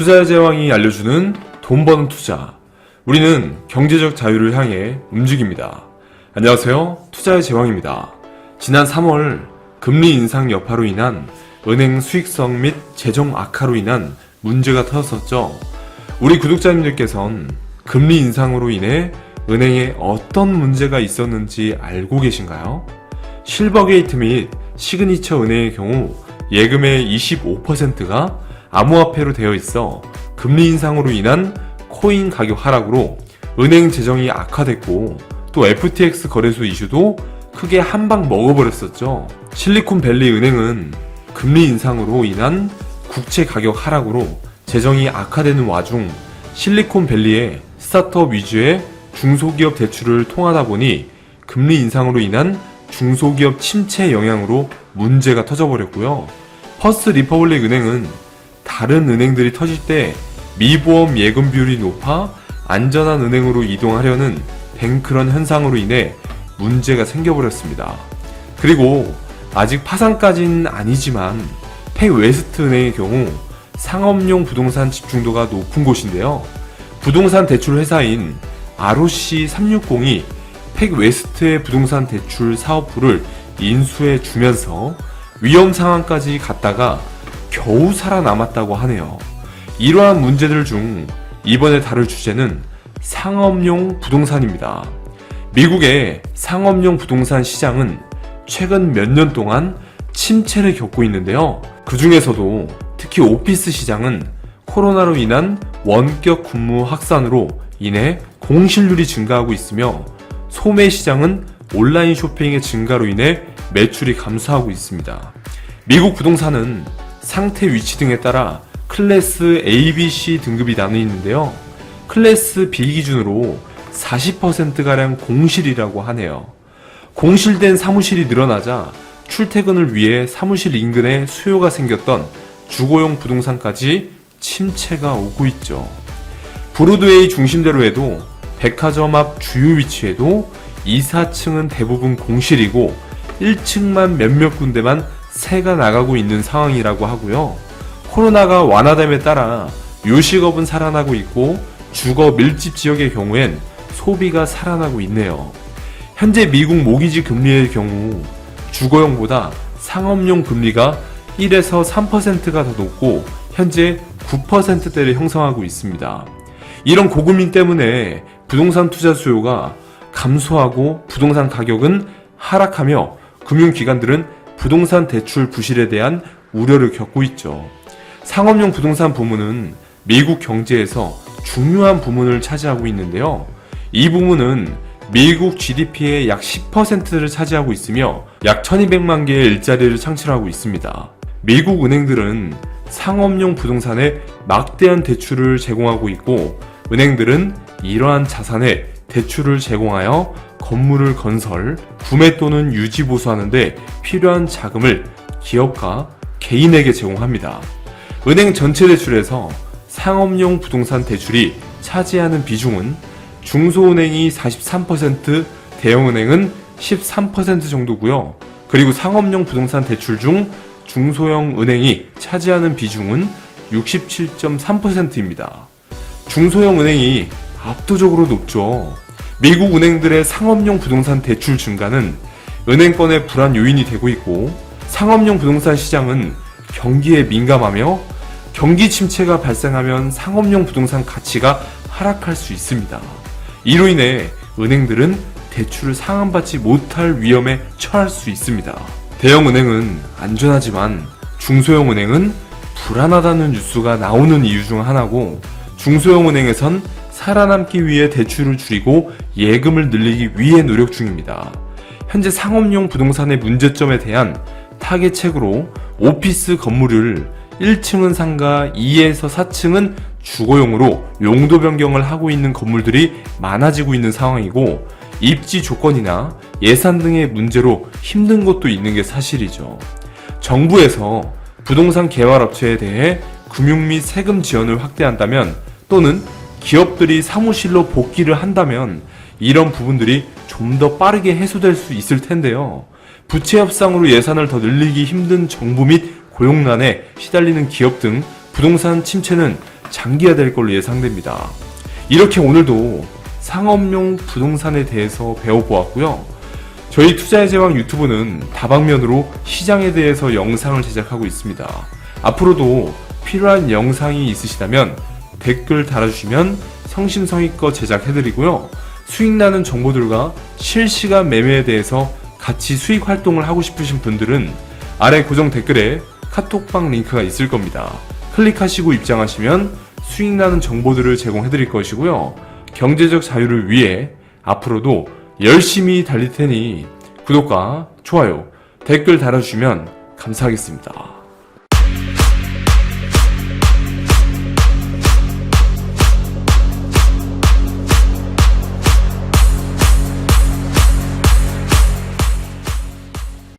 투자의 제왕이 알려주는 돈 버는 투자. 우리는 경제적 자유를 향해 움직입니다. 안녕하세요. 투자의 제왕입니다. 지난 3월 금리 인상 여파로 인한 은행 수익성 및 재정 악화로 인한 문제가 터졌었죠. 우리 구독자님들께선 금리 인상으로 인해 은행에 어떤 문제가 있었는지 알고 계신가요? 실버게이트 및 시그니처 은행의 경우 예금의 25%가 암호화폐로 되어 있어 금리 인상으로 인한 코인 가격 하락으로 은행 재정이 악화됐고, 또 FTX 거래소 이슈도 크게 한 방 먹어버렸었죠. 실리콘밸리 은행은 금리 인상으로 인한 국채 가격 하락으로 재정이 악화되는 와중 실리콘밸리의 스타트업 위주의 중소기업 대출을 통하다 보니 금리 인상으로 인한 중소기업 침체 영향으로 문제가 터져버렸고요. 퍼스트 리퍼블릭 은행은 다른 은행들이 터질 때 미보험 예금 비율이 높아 안전한 은행으로 이동하려는 뱅크런 현상으로 인해 문제가 생겨버렸습니다. 그리고 아직 파산까지는 아니지만 팩웨스트 은행의 경우 상업용 부동산 집중도가 높은 곳인데요. 부동산 대출 회사인 ROC360이 팩웨스트의 부동산 대출 사업부를 인수해 주면서 위험 상황까지 갔다가 겨우 살아남았다고 하네요. 이러한 문제들 중 이번에 다룰 주제는 상업용 부동산입니다. 미국의 상업용 부동산 시장은 최근 몇 년 동안 침체를 겪고 있는데요. 그 중에서도 특히 오피스 시장은 코로나로 인한 원격 근무 확산으로 인해 공실률이 증가하고 있으며, 소매 시장은 온라인 쇼핑의 증가로 인해 매출이 감소하고 있습니다. 미국 부동산은 상태 위치 등에 따라 클래스 A, B, C 등급이 나뉘는데요. 클래스 B 기준으로 40%가량 공실이라고 하네요. 공실된 사무실이 늘어나자 출퇴근을 위해 사무실 인근에 수요가 생겼던 주거용 부동산까지 침체가 오고 있죠. 브로드웨이 중심대로에도 백화점 앞 주요 위치에도 2, 4층은 대부분 공실이고 1층만 몇몇 군데만 새가 나가고 있는 상황이라고 하고요. 코로나가 완화됨에 따라 요식업은 살아나고 있고 주거 밀집 지역의 경우엔 소비가 살아나고 있네요. 현재 미국 모기지 금리의 경우 주거용보다 상업용 금리가 1에서 3%가 더 높고 현재 9%대를 형성하고 있습니다. 이런 고금리 때문에 부동산 투자 수요가 감소하고 부동산 가격은 하락하며 금융기관들은 부동산 대출 부실에 대한 우려를 겪고 있죠. 상업용 부동산 부문은 미국 경제에서 중요한 부문을 차지하고 있는데요. 이 부문은 미국 GDP의 약 10%를 차지하고 있으며 약 1200만 개의 일자리를 창출하고 있습니다. 미국 은행들은 상업용 부동산에 막대한 대출을 제공하고 있고, 은행들은 이러한 자산에 대출을 제공하여 건물을 건설, 구매 또는 유지 보수하는 데 필요한 자금을 기업과 개인에게 제공합니다. 은행 전체 대출에서 상업용 부동산 대출이 차지하는 비중은 중소은행이 43%, 대형은행은 13% 정도고요. 그리고 상업용 부동산 대출 중 중소형 은행이 차지하는 비중은 67.3%입니다. 중소형 은행이 압도적으로 높죠. 미국 은행들의 상업용 부동산 대출 증가는 은행권의 불안 요인이 되고 있고, 상업용 부동산 시장은 경기에 민감하며 경기 침체가 발생하면 상업용 부동산 가치가 하락할 수 있습니다. 이로 인해 은행들은 대출을 상환받지 못할 위험에 처할 수 있습니다. 대형은행은 안전하지만 중소형 은행은 불안하다는 뉴스가 나오는 이유 중 하나고, 중소형 은행에선 살아남기 위해 대출을 줄이고 예금을 늘리기 위해 노력 중입니다. 현재 상업용 부동산의 문제점에 대한 타개책으로 오피스 건물을 1층은 상가, 2에서 4층은 주거용으로 용도 변경을 하고 있는 건물들이 많아지고 있는 상황이고, 입지 조건이나 예산 등의 문제로 힘든 곳도 있는 게 사실이죠. 정부에서 부동산 개발업체에 대해 금융 및 세금 지원을 확대한다면, 또는 기업들이 사무실로 복귀를 한다면 이런 부분들이 좀 더 빠르게 해소될 수 있을 텐데요. 부채 협상으로 예산을 더 늘리기 힘든 정부 및 고용난에 시달리는 기업 등 부동산 침체는 장기화될 걸로 예상됩니다. 이렇게 오늘도 상업용 부동산에 대해서 배워보았고요. 저희 투자의 제왕 유튜브는 다방면으로 시장에 대해서 영상을 제작하고 있습니다. 앞으로도 필요한 영상이 있으시다면 댓글 달아주시면 성심성의껏 제작해드리고요. 수익나는 정보들과 실시간 매매에 대해서 같이 수익 활동을 하고 싶으신 분들은 아래 고정 댓글에 카톡방 링크가 있을 겁니다. 클릭하시고 입장하시면 수익나는 정보들을 제공해드릴 것이고요. 경제적 자유를 위해 앞으로도 열심히 달릴 테니 구독과 좋아요, 댓글 달아주시면 감사하겠습니다.